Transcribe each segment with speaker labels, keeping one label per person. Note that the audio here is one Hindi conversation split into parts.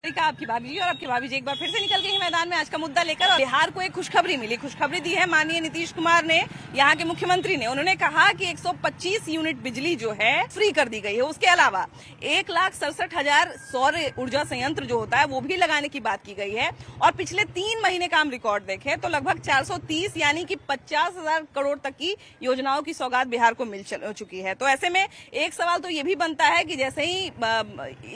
Speaker 1: आपकी भाभी जी और आपकी भाभी जी एक बार फिर से निकल गई हैं मैदान में आज का मुद्दा लेकर। और बिहार को एक खुशखबरी मिली। खुशखबरी दी है माननीय नीतीश कुमार ने, यहाँ के मुख्यमंत्री ने। उन्होंने कहा कि 125 यूनिट बिजली जो है फ्री कर दी गई है। उसके अलावा 1,67,000 सौर ऊर्जा संयंत्र जो होता है वो भी लगाने की बात की गई है। और पिछले 3 महीने का हम रिकॉर्ड देखें तो लगभग 430 यानी कि 50,000 करोड़ तक की योजनाओं की सौगात बिहार को मिल चुकी है। तो ऐसे में एक सवाल तो ये भी बनता है कि जैसे ही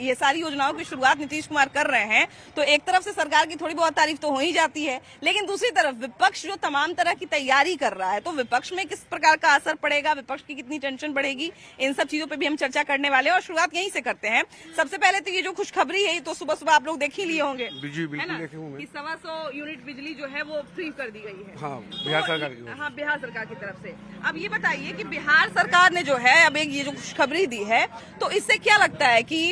Speaker 1: ये सारी योजनाओं की शुरुआत नीतीश कुमार कर रहे हैं तो एक तरफ से सरकार की थोड़ी बहुत तारीफ तो हो ही जाती है, लेकिन दूसरी तरफ विपक्ष जो तमाम तरह की तैयारी कर रहा है तो विपक्ष में किस प्रकार का असर पड़ेगा, विपक्ष की कितनी टेंशन बढ़ेगी, इन सब चीजों पे भी हम चर्चा करने वाले हैं। और शुरुआत यहीं से करते हैं। सबसे पहले तो ये जो खुशखबरी है तो सुबह सुबह आप लोग देख ही लिए होंगे, है ना, कि 125 यूनिट बिजली जो है वो फ्री कर दी गई है।
Speaker 2: हाँ, बिहार सरकार की।
Speaker 1: हाँ, बिहार सरकार की तरफ से। अब ये बताइए कि बिहार सरकार ने जो है अब एक ये जो खुशखबरी दी है तो इससे क्या लगता है कि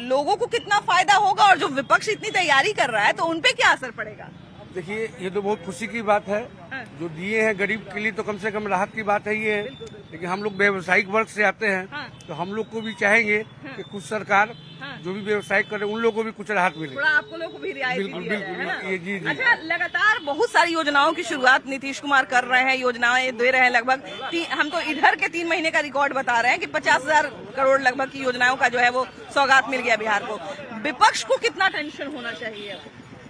Speaker 1: लोगों को कितना फायदा होगा, और जो विपक्ष इतनी तैयारी कर रहा है तो उनपे क्या असर पड़ेगा?
Speaker 2: देखिए, ये तो बहुत खुशी की बात है।
Speaker 1: हाँ।
Speaker 2: जो दिए हैं गरीब के लिए तो कम से कम राहत की बात है ये है। लेकिन हम लोग व्यावसायिक वर्ग से आते हैं।
Speaker 1: हाँ।
Speaker 2: तो हम लोग को भी चाहेंगे कि कुछ सरकार जो भी व्यवसाय करे उन लोगों को भी कुछ राहत मिले।
Speaker 1: थोड़ा आपको लोगों को भी रियायत
Speaker 2: बिल्कुल
Speaker 1: दिया जाए, है ना?
Speaker 2: ये जी।
Speaker 1: अच्छा, लगातार बहुत सारी योजनाओं की शुरुआत नीतीश कुमार कर रहे हैं, योजनाएं दे रहे हैं। लगभग हम तो इधर के 3 महीने का रिकॉर्ड बता रहे हैं कि 50,000 करोड़ लगभग की योजनाओं का जो है वो सौगात मिल गया बिहार को। विपक्ष को कितना टेंशन होना चाहिए?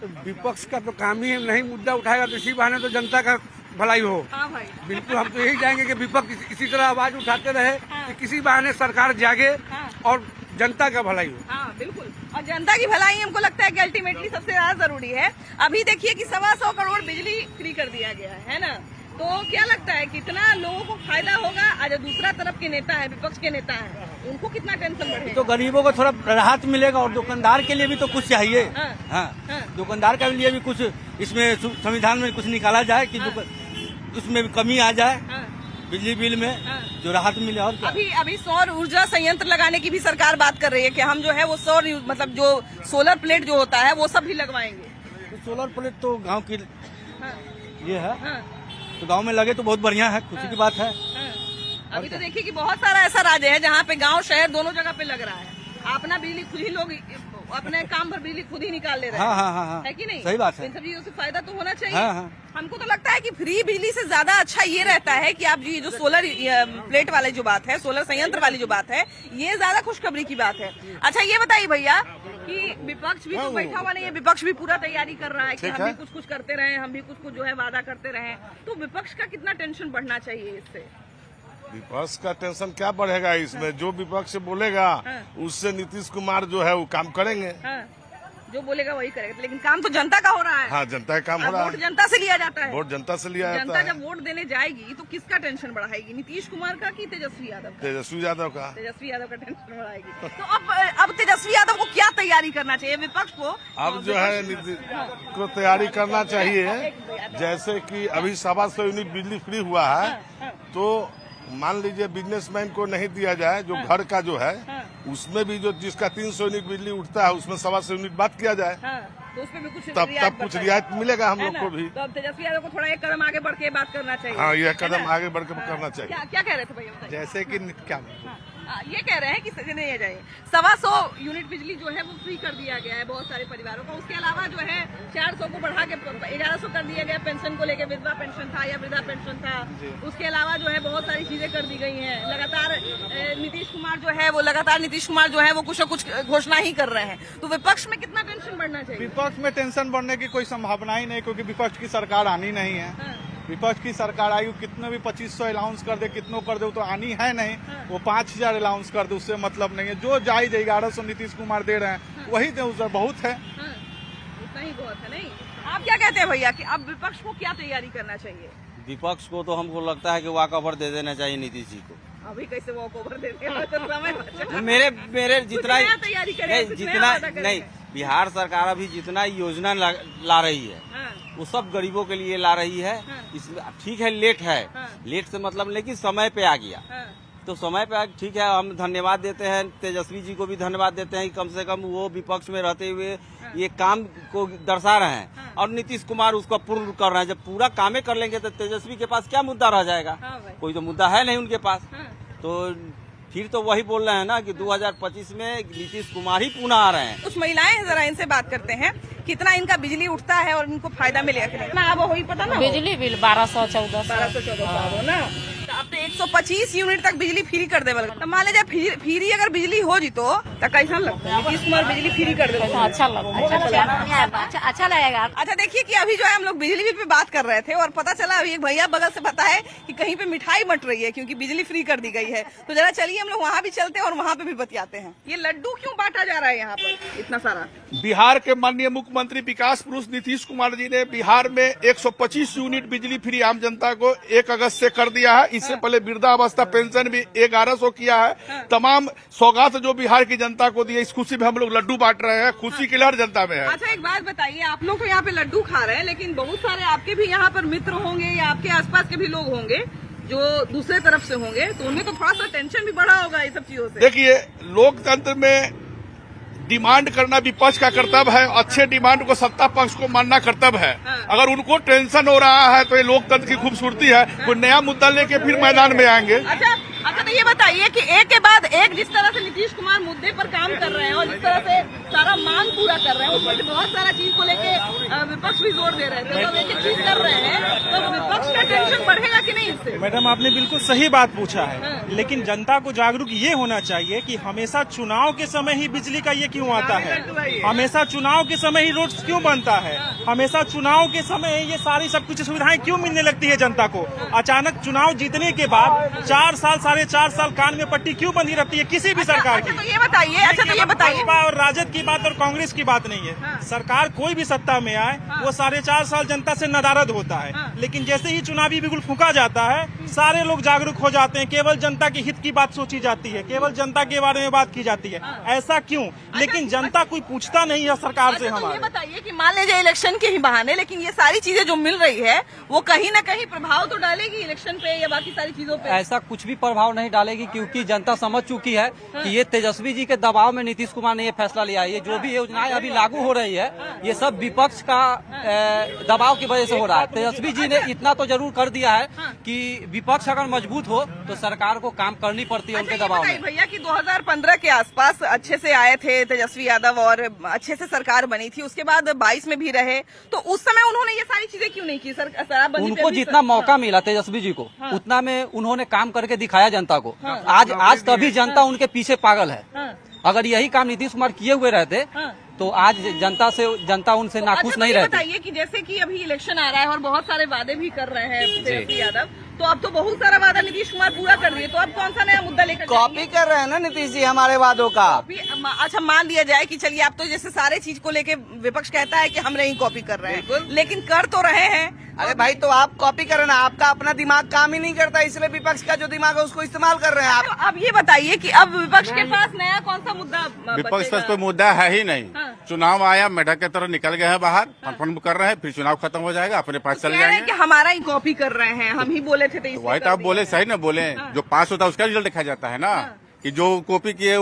Speaker 2: तो विपक्ष का तो काम ही नहीं मुद्दा उठाएगा तो इसी बहाने तो जनता का भलाई हो।
Speaker 1: हाँ भाई,
Speaker 2: बिल्कुल, हम तो यही चाहेंगे कि विपक्ष इसी तरह आवाज उठाते रहे
Speaker 1: हाँ।
Speaker 2: कि किसी बहाने सरकार जागे
Speaker 1: हाँ।
Speaker 2: और जनता का भलाई हो।
Speaker 1: हाँ बिल्कुल, और जनता की भलाई हमको लगता है कि अल्टीमेटली सबसे ज्यादा जरूरी है। अभी देखिए कि 125 करोड़ बिजली फ्री कर दिया गया है ना, तो क्या लगता है कितना लोगों को फायदा होगा? आज दूसरा तरफ के नेता है, विपक्ष के नेता है, उनको कितना टेंशन बढ़ेगा?
Speaker 3: तो गरीबों को थोड़ा राहत मिलेगा और दुकानदार के लिए भी तो कुछ चाहिए।
Speaker 1: हाँ।
Speaker 3: हाँ। दुकानदार के लिए भी कुछ इसमें संविधान में कुछ निकाला जाए कि उसमें भी कमी आ जाए। बिजली बिल में जो राहत मिले। और क्या?
Speaker 1: अभी सौर ऊर्जा संयंत्र लगाने की भी सरकार बात कर रही है कि हम जो है वो सौर मतलब जो सोलर प्लेट जो होता है वो सब भी लगवाएंगे।
Speaker 3: तो सोलर प्लेट तो गांव की ये है।
Speaker 1: हाँ।
Speaker 3: तो गांव में लगे तो बहुत बढ़िया है, खुशी की बात है।
Speaker 1: अभी तो देखिए कि बहुत सारा ऐसा राज्य है जहाँ पे गांव शहर दोनों जगह पे लग रहा है। अपना बिजली खुद ही लोग अपने काम पर बिजली खुद ही निकाल ले रहे हैं।
Speaker 3: हाँ।
Speaker 1: है कि नहीं?
Speaker 3: सही बात है।
Speaker 1: इन सब चीजों से फायदा तो होना चाहिए।
Speaker 3: हाँ।
Speaker 1: हमको तो लगता है कि फ्री बिजली से ज्यादा अच्छा ये रहता है कि आप जो सोलर प्लेट वाली जो बात है, सोलर संयंत्र वाली जो बात है, ये ज्यादा खुशखबरी की बात है। अच्छा, ये बताइए भैया कि विपक्ष भी तो बैठा हुआ नहीं है, विपक्ष भी पूरा तैयारी कर रहा है कि हम भी कुछ करते रहे, हम भी कुछ जो है वादा करते रहे, तो विपक्ष का कितना टेंशन बढ़ना चाहिए इससे?
Speaker 4: विपक्ष का टेंशन क्या बढ़ेगा इसमें? जो विपक्ष बोलेगा उससे नीतीश कुमार जो है वो काम करेंगे।
Speaker 1: जो बोलेगा वही करेगा, लेकिन काम तो जनता का हो रहा है।
Speaker 4: हाँ, जनता का काम हो रहा है।
Speaker 1: वोट जनता से लिया जाता है।
Speaker 4: वोट जनता से लिया जाता है।
Speaker 1: जनता जब वोट देने जाएगी तो किसका टेंशन बढ़ाएगी? नीतीश कुमार का कि तेजस्वी यादव का?
Speaker 4: तेजस्वी यादव का।
Speaker 1: तेजस्वी यादव का टेंशन बढ़ाएगी। तो अब तेजस्वी यादव को क्या तैयारी करना चाहिए? विपक्ष को
Speaker 4: अब जो है को तैयारी करना चाहिए। जैसे कि अभी 125 यूनिट बिजली फ्री हुआ है, तो मान लीजिए बिजनेसमैन को नहीं दिया जाए, जो घर का जो है उसमें भी जो जिसका 300 यूनिट बिजली उठता है उसमें 125 यूनिट बात किया जाए।
Speaker 1: तो उसमें भी कुछ
Speaker 4: तब कुछ रियायत मिलेगा हम लोग को भी।
Speaker 1: तो अब तेजस्वी यादव को थोड़ा एक कदम आगे बढ़ के बात करना चाहिए।
Speaker 4: हाँ, यह कदम आगे बढ़ के करना चाहिए।
Speaker 1: क्या कह रहे थे भैया, बताइए।
Speaker 2: जैसे कि क्या
Speaker 1: ये कह रहे हैं कि नहीं जाए 125 यूनिट बिजली जो है वो फ्री कर दिया गया है बहुत सारे परिवारों को। उसके अलावा जो है 400 को बढ़ा के 1100 कर दिया गया। पेंशन को लेके विधवा पेंशन था या वृद्धा पेंशन था, उसके अलावा जो है बहुत सारी चीजें कर दी गई हैं। लगातार नीतीश कुमार जो है वो कुछ न कुछ घोषणा ही कर रहे हैं। तो विपक्ष में कितना टेंशन बढ़ना चाहिए?
Speaker 5: विपक्ष में टेंशन बढ़ने की कोई संभावना ही नहीं, क्योंकि विपक्ष की सरकार आनी नहीं है। विपक्ष की सरकार आई, कितने भी 2500 अलाउंस कर दे, कितनों कर दे, वो तो आनी है नहीं। वो 5000 अलाउंस कर दे, उससे मतलब नहीं है। जो जायज 1100 नीतीश कुमार दे रहे हैं वही दे, उधर बहुत है।
Speaker 1: उतना ही बहुत है। नहीं, आप क्या कहते हैं भैया कि अब विपक्ष को क्या तैयारी करना चाहिए?
Speaker 3: विपक्ष को तो हमको लगता है कि वॉक ओवर दे देना चाहिए नीतीश जी को।
Speaker 1: अभी कैसे वॉक ओवर देते हैं? तो समय बचा।
Speaker 3: मेरे जितना
Speaker 1: तैयारी करें,
Speaker 3: जितना नहीं, बिहार सरकार अभी जितना योजना ला रही है वो सब गरीबों के लिए ला रही है। इसमें ठीक है, लेट है, लेट से मतलब लेकिन समय पे आ गया। तो समय पे ठीक है, हम धन्यवाद देते हैं, तेजस्वी जी को भी धन्यवाद देते हैं कि कम से कम वो विपक्ष में रहते हुए ये काम को दर्शा रहे हैं और नीतीश कुमार उसको पूर्ण कर रहे हैं। जब पूरा कामें कर लेंगे तो तेजस्वी के पास क्या मुद्दा रह जाएगा? कोई तो मुद्दा है नहीं उनके पास। तो फिर तो वही बोल रहे हैं ना कि 2025 में नीतीश कुमार ही पुनः आ रहे हैं।
Speaker 1: कुछ महिलाएं हैं, जरा इनसे बात करते हैं कितना इनका बिजली उठता है और इनको फायदा मिलेगा कि नहीं। ना अब वही पता ना
Speaker 6: बिजली बिल 1214
Speaker 1: ना अब तो 125 यूनिट तक बिजली फ्री कर दे। तो मान लीजिए फ्री अगर बिजली हो जी तो कैसा लगता है नीतीश कुमार बिजली फ्री कर दे?
Speaker 6: अच्छा लगेगा।
Speaker 1: अच्छा देखिए कि अभी जो है हम लोग बिजली बिल पे बात कर रहे थे और पता चला अभी एक भैया बगल से बताए कि कहीं पे मिठाई बंट रही है क्योंकि बिजली फ्री कर दी गई है। तो जरा चलिए हम लोग वहाँ भी चलते हैं और वहाँ पे भी बतियाते हैं। ये लड्डू क्यों बांटा जा रहा है यहाँ पर इतना सारा?
Speaker 7: बिहार के माननीय मुख्यमंत्री विकास पुरुष नीतीश कुमार जी ने बिहार में 125 यूनिट बिजली फ्री आम जनता को 1 अगस्त से कर दिया है। इससे पहले वृद्धावस्था पेंशन भी 1100 किया है। तमाम सौगात जो बिहार की जनता को दी है, इस खुशी में हम लोग लड्डू बांट रहे हैं। खुशी की लहर जनता में है।
Speaker 1: अच्छा एक बात बताइए, आप लोग तो यहाँ पे लड्डू खा रहे हैं लेकिन बहुत सारे आपके भी यहाँ पर मित्र होंगे या आपके आसपास के भी लोग होंगे जो दूसरे तरफ से होंगे, तो उनमें तो थोड़ा सा टेंशन भी बढ़ा होगा ये सब चीजों से।
Speaker 7: देखिए, लोकतंत्र में डिमांड करना विपक्ष का कर्तव्य है। अच्छे डिमांड को सत्ता पक्ष को मानना कर्तव्य है। अगर उनको टेंशन हो रहा है तो ये लोकतंत्र की खूबसूरती है। कोई नया मुद्दा लेके फिर मैदान में आएंगे।
Speaker 1: अच्छा तो ये बताइए कि एक के बाद एक जिस तरह से नीतीश कुमार मुद्दे पर काम कर रहे हैं और जिस तरह से सारा मांग पूरा कर रहे हैं, उसमें बहुत सारा चीज को लेके विपक्ष भी जोर दे रहे थे। तो एक चीज कर रहे हैं तो विपक्ष का टेंशन बढ़ेगा कि नहीं इससे?
Speaker 8: मैडम, आपने बिल्कुल सही बात पूछा है। लेकिन जनता को जागरूक ये होना चाहिए कि हमेशा चुनाव के समय ही बिजली का ये क्यों आता है, हमेशा चुनाव के समय ही रोड क्यों बनता है, हमेशा चुनाव के समय ये सारी सब कुछ सुविधाएं क्यों मिलने लगती है जनता को। अचानक चुनाव जीतने के बाद 4 साल 4.5 साल कान में पट्टी क्यों बंधी रहती है किसी भी सरकार की?
Speaker 1: तो ये बताइए
Speaker 8: भाजपा और राजद की बात और कांग्रेस की बात नहीं है। सरकार कोई भी सत्ता में आए वो 4.5 साल जनता से नदारद होता है। लेकिन जैसे ही चुनावी बिगुल फूंका जाता है, सारे लोग जागरूक हो जाते हैं। केवल जनता के हित की बात सोची जाती है, केवल जनता के बारे में बात की जाती है। ऐसा क्यों? लेकिन जनता कोई पूछता नहीं है सरकार से। हमारे
Speaker 1: ये बताइए कि मान लीजिए इलेक्शन के ही बहाने, लेकिन ये सारी चीजें जो मिल रही है वो कहीं न कहीं प्रभाव तो डालेगी इलेक्शन पे या बाकी सारी चीजों पे?
Speaker 9: ऐसा कुछ भी प्रभाव नहीं डालेगी क्योंकि जनता समझ चुकी है कि ये तेजस्वी जी के दबाव में नीतीश कुमार ने ये फैसला लिया है। ये जो भी योजनाएं अभी लागू हो रही है ये सब विपक्ष का दबाव की वजह से हो रहा है। तेजस्वी जी ने इतना तो जरूर कर दिया है कि विपक्ष अगर मजबूत हो तो सरकार को काम करनी पड़ती है उनके दबाव में।
Speaker 1: भैया कि 2015 के आसपास अच्छे से आए थे तेजस्वी यादव और अच्छे से सरकार बनी थी, उसके बाद 22 में भी रहे, तो उस समय उन्होंने ये सारी चीजें क्यों नहीं की? शराबबंदी
Speaker 9: उनको जितना मौका मिला तेजस्वी जी को उतना में उन्होंने काम करके दिखाया जनता को। आज तभी जनता उनके पीछे पागल है। अगर यही काम नीतीश कुमार किए हुए रहते तो आज जनता उनसे नाखुश नहीं रहती।
Speaker 1: बताइए कि जैसे कि अभी इलेक्शन आ रहा है और बहुत सारे वादे भी कर रहे हैं तेजस्वी यादव, तो अब तो बहुत सारा वादा नीतीश कुमार पूरा कर दिए, तो अब कौन सा नया मुद्दा लेकर
Speaker 3: कॉपी कर रहे हैं ना नीतीश जी हमारे वादों का।
Speaker 1: अच्छा मान लिया जाए कि चलिए आप तो जैसे सारे चीज को लेके विपक्ष कहता है कि हम नहीं कॉपी कर रहे हैं, लेकिन कर तो रहे हैं।
Speaker 3: अरे भाई, तो आप कॉपी कर रहे ना, आपका अपना दिमाग काम ही नहीं करता, इसलिए विपक्ष का जो दिमाग है उसको इस्तेमाल कर रहे हैं आप।
Speaker 1: अब ये बताइए कि अब विपक्ष के पास नया कौन सा मुद्दा?
Speaker 10: विपक्ष का कोई मुद्दा है ही नहीं। चुनाव आया, मेढक की तरह निकल गए हैं बाहर, फन कर रहे हैं, फिर चुनाव खत्म हो जाएगा, अपने पास चले जाएंगे।
Speaker 1: कि हमारा ही कॉपी कर रहे हैं, हम ही बोले थे तो
Speaker 10: वही तो आप बोले, सही ना बोले। जो पास होता है उसका रिजल्ट दिखाया जाता है ना, कि जो कॉपी किए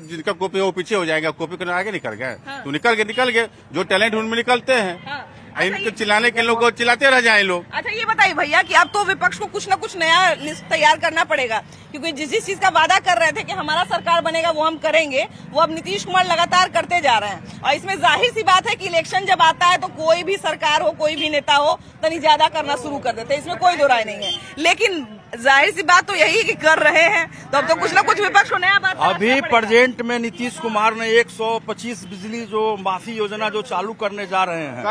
Speaker 10: जिनका कॉपी है वो पीछे हो जाएगा, कॉपी करने आगे निकल गए तो निकल गए। जो टैलेंट उनमें निकलते हैं, इनको चिल्लाने के लोग चिल्लाते रह जाए लोग।
Speaker 1: अच्छा ये बताइए भैया कि अब तो विपक्ष को कुछ न कुछ नया लिस्ट तैयार करना पड़ेगा, क्योंकि जिस चीज का वादा कर रहे थे कि हमारा सरकार बनेगा वो हम करेंगे, वो अब नीतीश कुमार लगातार करते जा रहे हैं। और इसमें जाहिर सी बात है कि इलेक्शन जब आता है तो कोई भी सरकार हो, कोई भी नेता हो, तनी ज्यादा करना शुरू कर देते हैं, इसमें कोई दो राय नहीं है। लेकिन जाहिर सी बात तो यही कि कर रहे हैं, तो अब तो कुछ न कुछ विपक्ष को नया बात
Speaker 11: अभी प्रेजेंट में नीतीश कुमार ने 125 बिजली जो माफी योजना जो चालू करने जा रहे हैं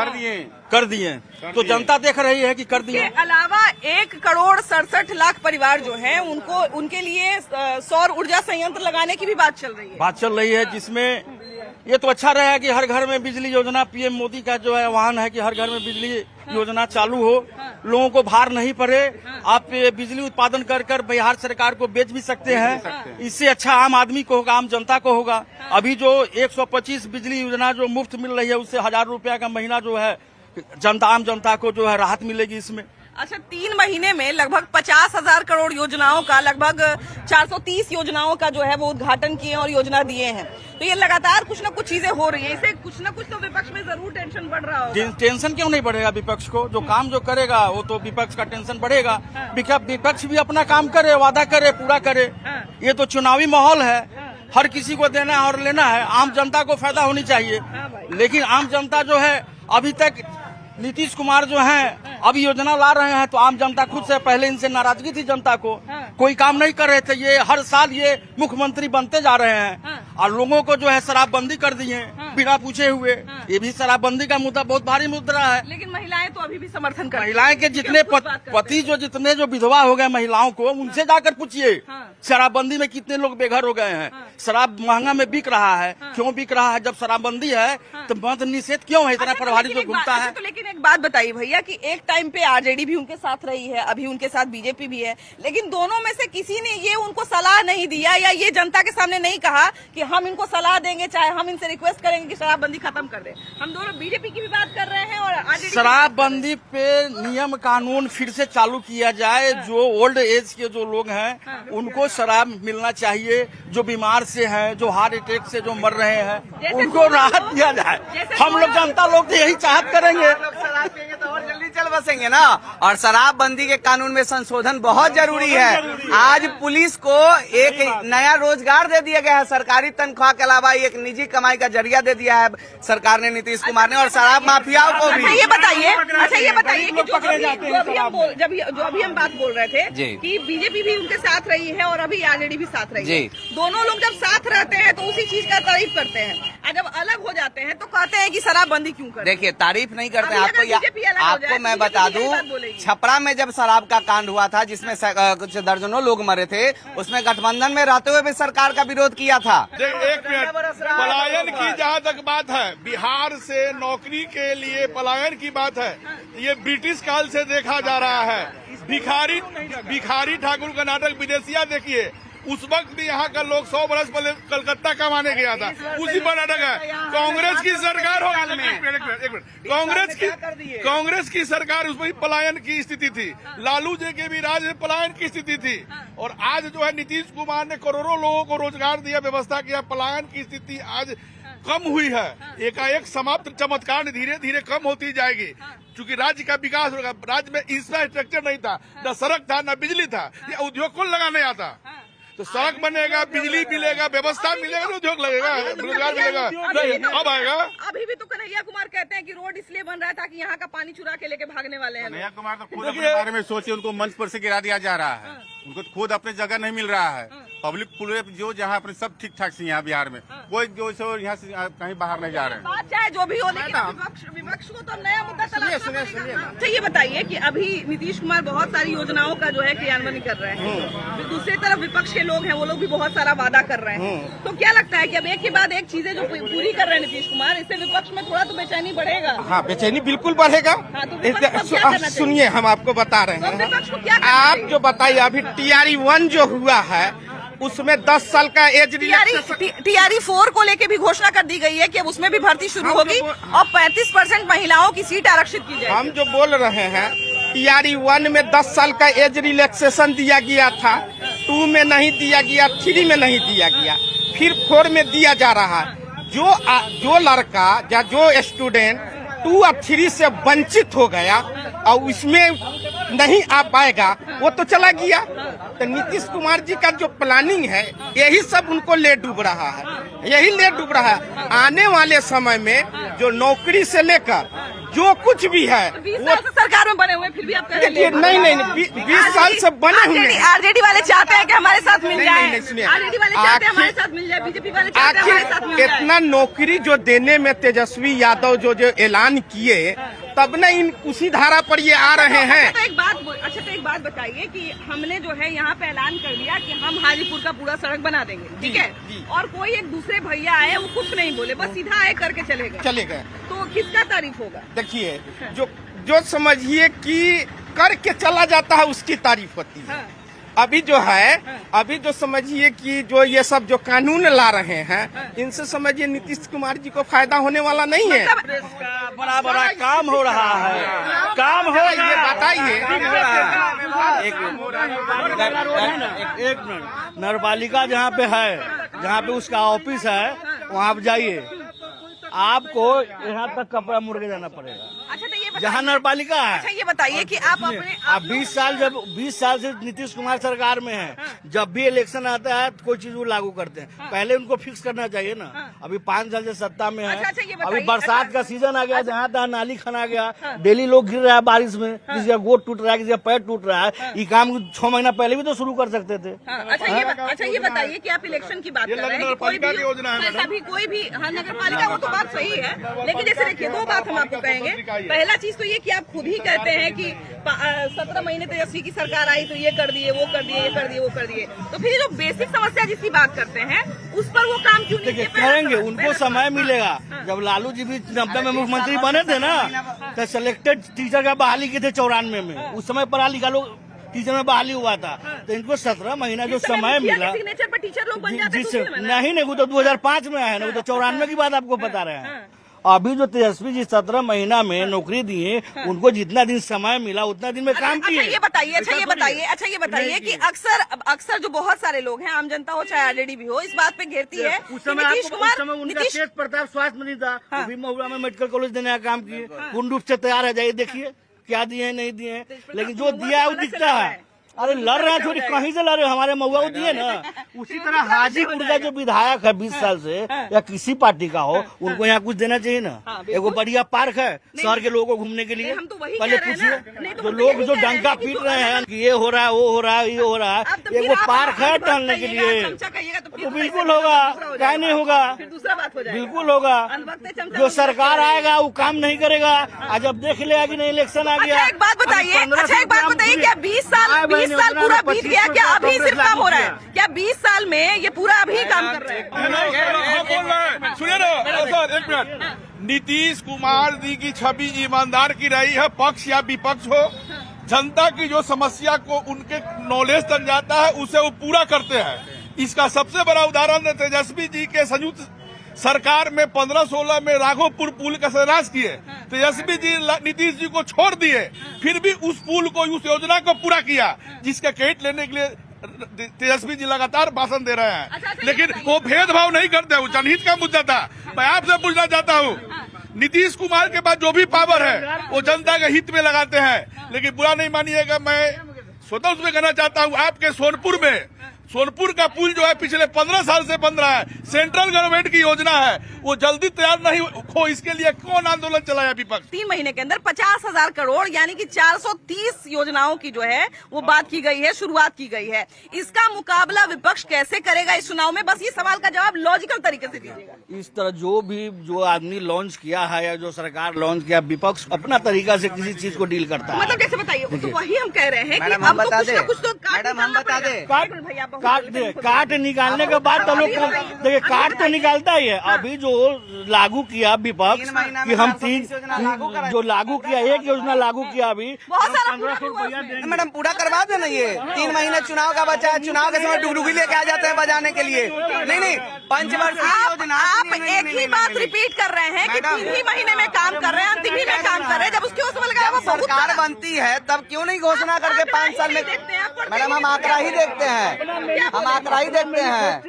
Speaker 11: कर दिए तो जनता देख रही है कि कर दिए।
Speaker 1: इसके अलावा 1 करोड़ 67 लाख परिवार जो हैं उनके लिए सौर ऊर्जा संयंत्र लगाने की भी बात चल रही है।
Speaker 11: जिसमें ये तो अच्छा रहेगा कि हर घर में बिजली योजना, पीएम मोदी का जो है आह्वान है कि हर घर में बिजली योजना चालू हो, लोगों को भार नहीं पड़े। आप बिजली उत्पादन कर बिहार सरकार को बेच भी सकते हैं। इससे अच्छा आम आदमी को होगा, आम जनता को होगा। अभी जो 125 बिजली योजना जो मुफ्त मिल रही है उससे 1000 रुपया का महीना जो है आम जनता को जो है राहत मिलेगी इसमें।
Speaker 1: अच्छा, 3 महीने में लगभग 50,000 करोड़ योजनाओं का, लगभग 430 योजनाओं का जो है वो उद्घाटन किए और योजना दिए हैं। तो ये लगातार कुछ न कुछ चीजें हो रही है, इसे कुछ न कुछ तो विपक्ष में जरूर टेंशन बढ़ रहा होगा।
Speaker 11: टेंशन क्यों नहीं बढ़ेगा विपक्ष को? जो काम जो करेगा वो तो विपक्ष का टेंशन बढ़ेगा। विपक्ष भी अपना काम करे, वादा करे, पूरा करे। ये तो चुनावी माहौल है, हर किसी को देना और लेना है, आम जनता को फायदा होनी चाहिए। लेकिन आम जनता जो है, अभी तक नीतीश कुमार जो हैं अभी योजना ला रहे हैं तो आम जनता खुद से, पहले इनसे नाराजगी थी जनता को, कोई काम नहीं कर रहे थे। ये हर साल ये मुख्यमंत्री बनते जा रहे हैं और लोगों को जो है शराबबंदी कर दी है बिना पूछे हुए। ये भी शराबबंदी का मुद्दा बहुत भारी मुद्दा है।
Speaker 1: लेकिन महिलाएं तो अभी भी समर्थन कर,
Speaker 11: महिलाएं के जितने पति जितने जो विधवा हो गए महिलाओं को, उनसे जाकर पूछिए शराबबंदी में कितने लोग बेघर हो गए हैं। शराब महंगा में बिक रहा है, क्यों बिक रहा है? जब शराबबंदी है तो मद निषेध क्यों है इतना प्रभारी जो घूमता है?
Speaker 1: लेकिन एक बात बताइए भैया कि एक टाइम पे आरजेडी भी उनके साथ रही है, अभी उनके साथ बीजेपी भी है, लेकिन दोनों में से किसी ने ये उनको सलाह नहीं दिया या ये जनता के सामने नहीं कहा कि हम इनको सलाह देंगे, चाहे हम इनसे रिक्वेस्ट करेंगे कि शराबबंदी खत्म कर दे। हम दोनों बीजेपी की भी बात कर रहे हैं और आरजेडी।
Speaker 11: शराबबंदी पे नियम कानून फिर से चालू किया जाए। जो ओल्ड एज के जो लोग हैं उनको शराब मिलना चाहिए, जो बीमार से हैं, जो हार्ट अटैक से जो मर रहे हैं उनको राहत दिया जाए। हम लोग जनता लोग तो यही चाहत करेंगे।
Speaker 12: शराब पिएंगे तो और जल्दी चल बसेंगे ना। और शराबबंदी के कानून में संशोधन बहुत जरूरी है। आज पुलिस को एक नया रोजगार दे दिया गया है, सरकारी तनख्वाह के अलावा एक निजी कमाई का जरिया दे दिया है सरकार ने, नीतीश कुमार ने, और शराब माफियाओं को भी।
Speaker 1: ये बताइए कि जो अभी हम बात बोल रहे थे कि बीजेपी भी उनके साथ रही है और अभी आरजेडी भी साथ रही है, दोनों लोग जब साथ रहते हैं तो उसी चीज का तारीफ करते हैं, और जब अलग हो जाते हैं तो कहते हैं कि शराबबंदी क्यों करें।
Speaker 12: देखिए, तारीफ नहीं करते हैं। आपको मैं बता दूं, छपरा में जब शराब का कांड हुआ था जिसमें कुछ दर्जनों लोग मरे थे, उसमें गठबंधन में रहते हुए भी सरकार का विरोध किया था।
Speaker 7: एक मिनट, पलायन की जहाँ तक बात है, बिहार से नौकरी के लिए पलायन की बात है, ये ब्रिटिश काल से देखा जा रहा है। भिखारी ठाकुर का नाटक विदेशिया देखिए, उस वक्त भी यहाँ का लोग 100 बरस पहले कलकत्ता कमाने गया था, उसी पर नाटक है। कांग्रेस की सरकार हो, कांग्रेस की सरकार, उसमें पलायन की स्थिति थी। लालू जी के भी राज में पलायन की स्थिति थी, और आज जो है नीतीश कुमार ने करोड़ों लोगों को रोजगार दिया, व्यवस्था किया। पलायन की स्थिति आज कम हुई है, एकाएक समाप्त चमत्कार धीरे धीरे कम होती जाएगी, क्योंकि राज्य का विकास होगा। राज्य में इंफ्रास्ट्रक्चर नहीं था, न सड़क था, न बिजली था। ये उद्योग कौन लगाने आता? तो सड़क बनेगा, बिजली मिलेगा, व्यवस्था मिलेगा, उद्योग लगेगा, रोजगार मिलेगा, अब आएगा।
Speaker 1: अभी भी तो कन्हैया कुमार कहते हैं कि रोड इसलिए बन रहा है ताकि यहाँ का पानी चुरा के लेके भागने वाले हैं।
Speaker 10: कन्हैया कुमार तो खुद अपने बारे में सोचे, उनको मंच पर से गिरा दिया जा रहा है, उनको खुद अपने जगह नहीं मिल रहा है। पब्लिक पूरे जो जहाँ अपने सब ठीक ठाक से यहाँ बिहार में कोई जो यहाँ से कहीं बाहर नहीं जा रहे हैं।
Speaker 1: बात चाहे जो भी हो, लेकिन विपक्ष को तो नया मुद्दा तलाशना पड़ेगा। अच्छा, ये बताइए कि अभी नीतीश कुमार बहुत सारी योजनाओं का जो है क्रियान्वयन कर रहे हैं, दूसरी तरफ विपक्ष के लोग हैं, वो लोग भी बहुत सारा वादा कर रहे हैं। तो क्या लगता है कि अब एक के बाद एक चीजें जो पूरी कर रहे हैं नीतीश कुमार, इससे विपक्ष में थोड़ा तो बेचैनी बढ़ेगा?
Speaker 13: हाँ, बेचैनी बिल्कुल बढ़ेगा। सुनिए, हम आपको बता रहे हैं, आप जो बताइए, अभी TRE-1 जो हुआ है उसमें 10 साल का एज
Speaker 1: TRE-4 को लेके भी घोषणा कर दी गई है कि अब उसमें भी भर्ती शुरू होगी और 35% महिलाओं की सीट आरक्षित की जाएगी।
Speaker 13: हम जो बोल रहे हैं, TRE-1 में 10 साल का एज रिलैक्सेशन दिया गया था, 2 में नहीं दिया गया, 3 में नहीं दिया गया, फिर 4 में दिया जा रहा है। जो लड़का या जो स्टूडेंट 2 और 3 से वंचित हो गया और इसमें नहीं आ पाएगा, वो तो चला गया। तो नीतीश कुमार जी का जो प्लानिंग है, यही सब उनको ले डूब रहा है, यही ले डूब रहा है। आने वाले समय में जो नौकरी से लेकर जो कुछ भी है,
Speaker 1: 20 साल से सरकार में बने हुए, फिर भी आप
Speaker 13: नहीं 20 साल से बने हुए हैं।
Speaker 1: आरजेडी वाले चाहते हैं कि हमारे साथ मिल जाए, आरजेडी वाले चाहते हैं हमारे साथ मिल जाए, बीजेपी वाले चाहते हैं हमारे साथ मिल जाए।
Speaker 13: इतना नौकरी जो देने में तेजस्वी यादव जो ऐलान किए, तब न इन उसी धारा पर ये आ रहे हैं।
Speaker 1: तो एक बात बताइए कि हमने जो है यहाँ पे ऐलान कर दिया कि हम हाजीपुर का पूरा सड़क बना देंगे, ठीक है, और कोई एक दूसरे भैया आए, वो कुछ नहीं बोले, बस सीधा आए करके चले गए, तो किसका तारीफ होगा?
Speaker 13: देखिए, जो समझिए कि करके चला जाता है उसकी तारीफ होती है, अभी जो है, अभी जो समझिए कि जो ये सब जो कानून ला रहे हैं, इनसे समझिए नीतीश कुमार जी को फायदा होने वाला नहीं है।
Speaker 11: बड़ा बड़ा काम हो रहा है, काम हो
Speaker 13: ये बताइए।
Speaker 11: एक मिनट, नगरपालिका जहाँ पे है, जहाँ पे उसका ऑफिस है, वहाँ आप जाइए, आपको यहाँ तक कपड़ा मुड़ के जाना पड़ेगा।
Speaker 1: अच्छा, तो ये
Speaker 11: जहाँ नगरपालिका है।
Speaker 1: अच्छा, ये बताइए कि आप अपने
Speaker 11: आप 20 साल से नीतीश कुमार सरकार में है, जब भी इलेक्शन आता है तो कोई चीज वो लागू करते हैं। पहले उनको फिक्स करना चाहिए ना। अभी 5 साल से सत्ता में है।
Speaker 1: अच्छा, ये बताइए,
Speaker 11: अभी बरसात का सीजन आ गया, जहाँ तहाँ नाली खना गया, डेली लोग गिर रहा है बारिश में, किसी का गोद टूट रहा है, किसी का पैर टूट रहा है। ये काम 6 महीना पहले भी तो शुरू कर सकते थे।
Speaker 1: अच्छा, ये बताइए कि आप इलेक्शन की बात कर रहे हैं, कोई भी नगर पालिका, वो तो बात सही है, लेकिन जैसे देखिए 2 बात हम आपको कहेंगे। पहला चीज तो ये कि आप खुद ही कहते हैं कि 17 महीने तेजस्वी की सरकार आई तो ये कर दिए, वो कर दिए, ये कर दिए, वो कर दिए, तो फिर जो बेसिक समस्या जिसकी बात करते हैं उस पर वो काम क्यों नहीं किए?
Speaker 11: करेंगे, उनको समय मिलेगा। जब लालू जी भी 90 में मुख्यमंत्री बने थे ना, तो सिलेक्टेड टीचर का बहाली की थे 94 में, उस समय पढ़ा लिखा लोग टीचर में बहाली हुआ था। तो इनको 17 महीना जो समय मिला,
Speaker 1: सिग्नेचर पर टीचर लोग बन जाते हैं।
Speaker 11: नहीं, वो तो 2005 में है ना, वो तो 94 की बात आपको बता रहे हैं। अभी जो तेजस्वी जी 17 महीना में नौकरी दिए, उनको जितना दिन समय मिला उतना दिन में काम किए।
Speaker 1: ये बताइए कि अक्सर जो बहुत सारे लोग हैं, आम जनता हो चाहे आरजेडी भी हो, इस बात पे घेरती है।
Speaker 11: उस समय उनका तेज प्रताप स्वास्थ्य मंत्री था, वो भी महुआ में मेडिकल कॉलेज देने का काम किए, पूर्ण रूप से तैयार है, जाइए देखिए क्या दिए हैं नहीं दिए हैं, लेकिन जो दिया है वो दिखता है। अरे लड़ रहे हैं, थोड़ी कहीं से लड़ रहे हो, हमारे महुआ को दिए ना। उसी तरह हाजीपुर का जो विधायक है 20 साल से, या किसी पार्टी का हो, उनको यहाँ कुछ देना चाहिए ना। एगो बढ़िया पार्क है शहर के लोगों को घूमने के लिए, पहले पूछिए। जो लोग जो डंका पीट रहे हैं कि ये हो रहा है, वो हो रहा है, ये हो रहा है, एगो पार्क है टहलने के लिए, तो बिल्कुल होगा, क्या नहीं होगा, बिल्कुल होगा। जो सरकार आएगा वो काम नहीं करेगा, आज जब देख लेगा कि नहीं इलेक्शन आ गया।
Speaker 1: एक बात बताइए, क्या 20 साल पूरा बीत गया, क्या अभी सिर्फ काम हो रहा है? क्या 20 साल में ये पूरा अभी काम कर रहे हैं?
Speaker 7: सुनिए ना सर, एक मिनट। नीतीश कुमार जी की छवि ईमानदार की रही है, पक्ष या विपक्ष हो, जनता की जो समस्या को उनके नॉलेज तक जाता है उसे वो पूरा करते हैं। इसका सबसे बड़ा उदाहरण तेजस्वी जी के संयुक्त सरकार में 15-16 में राघोपुर पुल का शिलान्यास किए, तेजस्वी जी नीतीश जी को छोड़ दिए, फिर भी उस पुल को, उस योजना को पूरा किया, जिसका क्रेडिट लेने के लिए तेजस्वी जी लगातार भाषण दे रहे हैं। लेकिन वो भेदभाव नहीं करते, वो जनहित का मुद्दा था। मैं आपसे पूछना चाहता हूँ, नीतीश कुमार के पास जो भी पावर है वो जनता के हित में लगाते हैं, लेकिन बुरा नहीं मानिएगा, मैं स्वतः उसमें कहना चाहता हूँ, आपके सोनपुर का पुल जो है पिछले 15 साल से बन रहा है, सेंट्रल गवर्नमेंट की योजना है, वो जल्दी तैयार नहीं हो, इसके लिए कौन आंदोलन चलाया विपक्ष?
Speaker 1: 3 महीने के अंदर 50,000 करोड़ यानी कि 430 योजनाओं की जो है वो बात की गई है, शुरुआत की गई है। इसका मुकाबला विपक्ष कैसे करेगा इस चुनाव में? बस ये सवाल का जवाब लॉजिकल तरीके से दीजिएगा।
Speaker 11: इस तरह जो आदमी लॉन्च किया है या जो सरकार लॉन्च किया, विपक्ष अपना तरीका से किसी चीज को डील करता है।
Speaker 1: मतलब जैसे बताइए, तो वही हम कह रहे हैं कि
Speaker 12: मैडम,
Speaker 1: हम
Speaker 12: बता
Speaker 1: कुछ ना कुछ तो
Speaker 11: काट निकालने के बाद तो लोग देखिए काट तो निकालता ही है। अभी जो लागू किया विपक्ष कि हम जो लागू किया, एक योजना लागू किया, अभी 1500 रुपया देंगे।
Speaker 12: मैडम पूरा करवा देना। ये 3 महीने चुनाव का बचा है, चुनाव के समय डुगडुगी लेके आ जाते हैं बजाने के लिए। नहीं, पंचवर्षीय योजना।
Speaker 1: आप एक ही बात रिपीट कर रहे हैं कि 3 ही महीने में काम कर रहे हैं, अंतिम ही में काम कर रहे हैं। जब उसकी उसमें लगा वो
Speaker 12: सरकार बनती है तब क्यों नहीं घोषणा करके 5 साल में? मैडम हम आंकड़ा ही देखते हैं, हम आंकड़ा ही देखते हैं।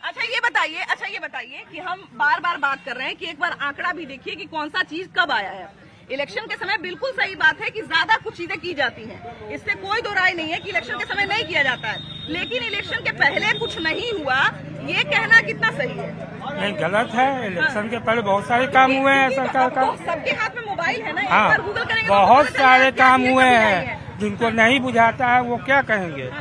Speaker 1: अच्छा ये बताइए, अच्छा ये बताइए कि हम बार बार बात कर रहे हैं कि एक बार आंकड़ा भी देखिए कि कौन सा चीज कब आया है। इलेक्शन के समय बिल्कुल सही बात है कि ज्यादा कुछ चीजें की जाती हैं, इससे कोई दो राय नहीं है कि इलेक्शन के समय नहीं किया जाता है, लेकिन इलेक्शन के पहले कुछ नहीं हुआ, ये कहना कितना सही है?
Speaker 8: नहीं, गलत है। इलेक्शन के पहले बहुत सारे काम हुए हैं सरकार का।
Speaker 1: सबके हाथ में मोबाइल है ना,
Speaker 8: हाँ,
Speaker 1: एक बार गूगल करेंगे
Speaker 8: बहुत सारे काम हुए हैं। जिनको नहीं बुझाता है वो क्या कहेंगे।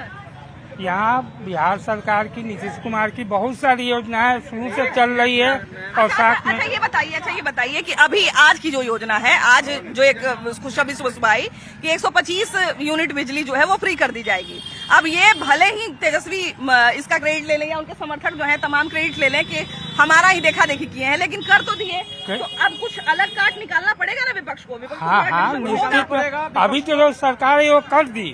Speaker 8: यहाँ बिहार सरकार की, नीतीश कुमार की बहुत सारी योजनाएं शुरू से चल रही है। और साथ में
Speaker 1: अच्छा ये बताइए कि अभी आज की जो योजना है, आज जो एक खुशखबरी सुबह आई कि 125 यूनिट बिजली जो है वो फ्री कर दी जाएगी। अब ये भले ही तेजस्वी इसका क्रेडिट ले लें या उनके समर्थक जो है तमाम क्रेडिट ले लें कि हमारा ही देखा देखी किए हैं, लेकिन कर तो दिए। तो अब कुछ अलग काट निकालना पड़ेगा ना विपक्ष को।
Speaker 14: हाँ निश्चित। अभी तो लोग सरकार ये कर दी,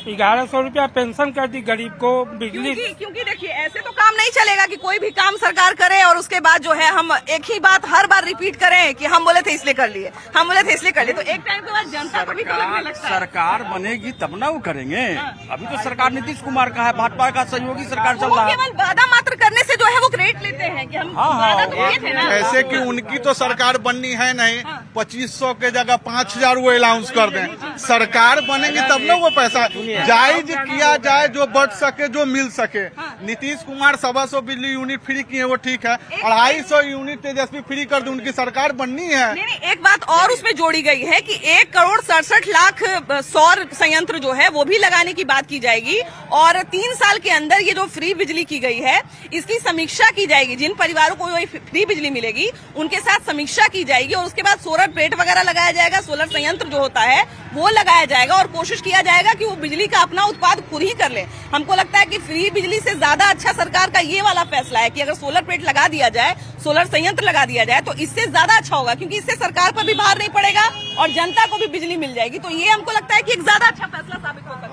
Speaker 14: 1100 रुपया पेंशन कर दी गरीब को, बिजली।
Speaker 1: क्योंकि देखिए ऐसे तो काम नहीं चलेगा कि कोई भी काम सरकार करे और उसके बाद जो है हम एक ही बात हर बार रिपीट करें कि हम बोले थे इसलिए कर लिए, हम बोले थे इसलिए कर लिए। तो एक टाइम के बाद जनता को भी तो लगने लगता है।
Speaker 11: सरकार बनेगी तब ना वो करेंगे। अभी तो सरकार नीतीश कुमार का है, भाजपा का सहयोगी सरकार चल रहा है।
Speaker 1: केवल वादा मात्र करने से जो है वो क्रेडिट लेते हैं कि हम वादा तो किए थे ना।
Speaker 5: ऐसे कि उनकी तो सरकार बननी है नहीं, 2500 के जगह 5000 वो अलाउंस कर दें। सरकार बनेगी तब ना वो पैसा जायज किया जाए, जो बढ़ सके, जो मिल सके। नीतीश कुमार 125 बिजली यूनिट फ्री किए, वो ठीक है। 250 यूनिट तेजस्वी फ्री कर दे, उनकी सरकार बननी है।
Speaker 1: नहीं, एक बात और उसमें जोड़ी गई है कि 1,67,00,000 सौर संयंत्र जो है वो भी लगाने की बात की जाएगी और 3 साल के अंदर ये जो फ्री बिजली की गई है इसकी समीक्षा की जाएगी। जिन परिवारों को फ्री बिजली मिलेगी उनके साथ समीक्षा की जाएगी और उसके बाद सोलर प्लेट वगैरह लगाया जाएगा, सोलर संयंत्र जो होता है वो लगाया जाएगा और कोशिश किया जाएगा कि वो बिजली का अपना उत्पाद खुद ही कर ले। हमको लगता है कि फ्री बिजली से ज्यादा अच्छा सरकार का ये वाला फैसला है कि अगर सोलर प्लेट लगा दिया जाए, सोलर संयंत्र लगा दिया जाए तो इससे ज्यादा अच्छा होगा, क्योंकि इससे सरकार पर भी भार नहीं पड़ेगा और जनता को भी बिजली मिल जाएगी। तो ये हमको लगता है कि एक ज्यादा अच्छा फैसला साबित हो सकता है।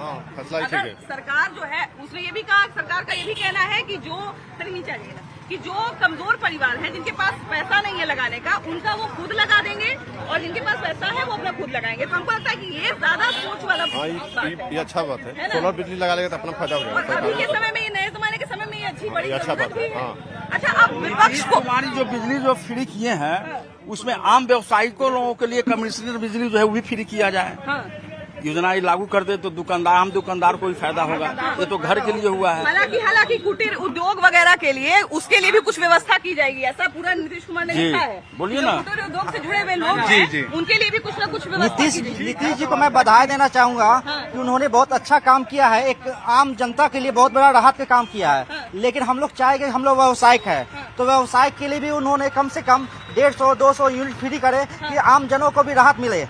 Speaker 1: अगर सरकार जो है उसने ये भी कहा, सरकार का ये भी कहना है कि जो नहीं चाहिए कि जो कमजोर परिवार है जिनके पास पैसा नहीं है लगाने का, उनका वो खुद लगा देंगे और जिनके पास पैसा है वो अपना खुद लगाएंगे। तो हमको लगता है कि ये ज्यादा सोच वाला
Speaker 4: ये अच्छा बात है। सोलर बिजली लगा लेगा तो अपना फायदा हो
Speaker 1: जाएगा। अभी के समय में, ये नए जमाने के समय में ये अच्छी बड़ी
Speaker 4: अच्छा बात है।
Speaker 1: अच्छा, अब विपक्ष को
Speaker 11: हमारी जो बिजली जो फ्री किए हैं उसमें आम व्यवसायिकों लोगों के लिए कमिश्नर बिजली जो है वो भी फ्री किया जाए। योजना ये लागू कर दे तो दुकानदार, आम दुकानदार को भी फायदा होगा। ये तो घर के लिए हुआ है।
Speaker 1: हालांकि कुटीर उद्योग वगैरह के लिए उसके लिए भी कुछ व्यवस्था की जाएगी, ऐसा पूरा नीतीश कुमार ने लिखा है।
Speaker 11: बोलिए ना,
Speaker 1: कुटीर उद्योग से जुड़े हुए लोग हैं उनके लिए भी कुछ न कुछ व्यवस्था।
Speaker 15: नीतीश जी को मैं बधाई देना चाहूंगा कि उन्होंने बहुत अच्छा काम किया है, एक आम जनता के लिए बहुत बड़ा राहत का काम किया है। लेकिन हम लोग चाहेंगे, हम लोग व्यवसायिक है तो व्यवसाय के लिए भी उन्होंने कम से कम 150-200 यूनिट फ्री करे कि आम जनों को भी राहत मिले।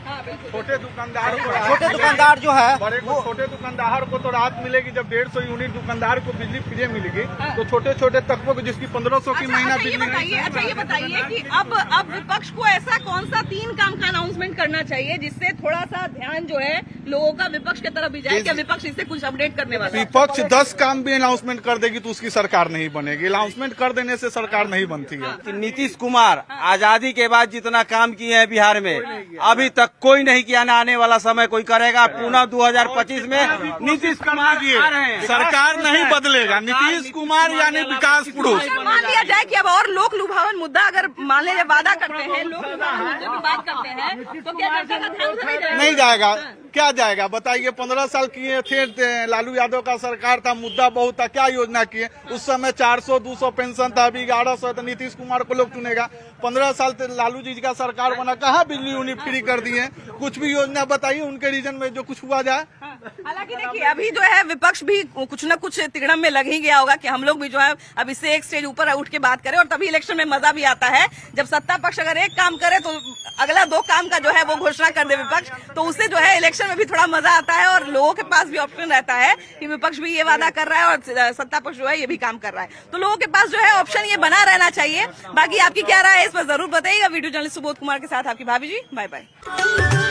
Speaker 5: छोटे
Speaker 15: दुकानदार जो है
Speaker 5: वो छोटे दुकानदार को तो राहत मिलेगी जब 150 यूनिट दुकानदार को बिजली फ्री मिलेगी। तो छोटे छोटे तबकों को जिसकी 1500 की महीना बिजली।
Speaker 1: अच्छा ये बताइए कि अब विपक्ष को ऐसा कौन सा 3 काम का अनाउंसमेंट करना चाहिए जिससे थोड़ा सा ध्यान जो है लोगों का विपक्ष की तरफ भी जाए? क्या विपक्ष इससे कुछ अपडेट करने वाला है?
Speaker 5: विपक्ष 10 काम भी अनाउंसमेंट कर देगी तो उसकी सरकार नहीं बनेगी। अनाउंसमेंट कर देने से सरकार नहीं बनती है।
Speaker 3: नीतीश कुमार आजादी के बाद जितना काम किए हैं बिहार में अभी तक कोई नहीं किया, ना आने वाला समय कोई करेगा। पुनः 2025 में नीतीश कुमार आ रहे हैं।
Speaker 5: सरकार नहीं बदलेगा, नीतीश कुमार यानी विकास पुरुष।
Speaker 1: मान लिया जाए कि अब और लोक लुभावन मुद्दा अगर मान लीजिए वादा करते हैं, लोक लुभावन मुद्दे की बात करते हैं तो क्या चर्चा का ध्यान
Speaker 5: नहीं जाएगा? क्या जाएगा बताइए? 15 साल किए थे, लालू यादव का सरकार था, मुद्दा बहुत था, क्या योजना किए? उस समय 400-200 पेंशन था, अभी 1100। तो नीतीश कुमार को लोग चुनेगा। 15 साल लालू जी का सरकार बना, कहाँ बिजली यूनिट फ्री कर दिए? कुछ भी योजना बताइए उनके रीजन में जो कुछ हुआ जाए।
Speaker 1: हालांकि देखिए अभी जो है विपक्ष भी कुछ न कुछ तिगड़म में लग ही गया होगा कि हम लोग भी जो है अब इससे एक स्टेज ऊपर उठ के बात करें। और तभी इलेक्शन में मजा भी आता है जब सत्ता पक्ष अगर एक काम करे तो अगला 2 काम का जो है वो घोषणा कर दे विपक्ष, तो उससे जो है इलेक्शन में भी थोड़ा मजा आता है और लोगों के पास भी ऑप्शन रहता है कि विपक्ष भी ये वादा कर रहा है और सत्ता पक्ष जो है ये भी काम कर रहा है। तो लोगों के पास जो है ऑप्शन ये बना रहना चाहिए। बाकी आपकी क्या राय है इस पर जरूर बताइएगा। वीडियो जर्नलिस्ट सुबोध कुमार के साथ आपकी भाभी जी। Bye bye.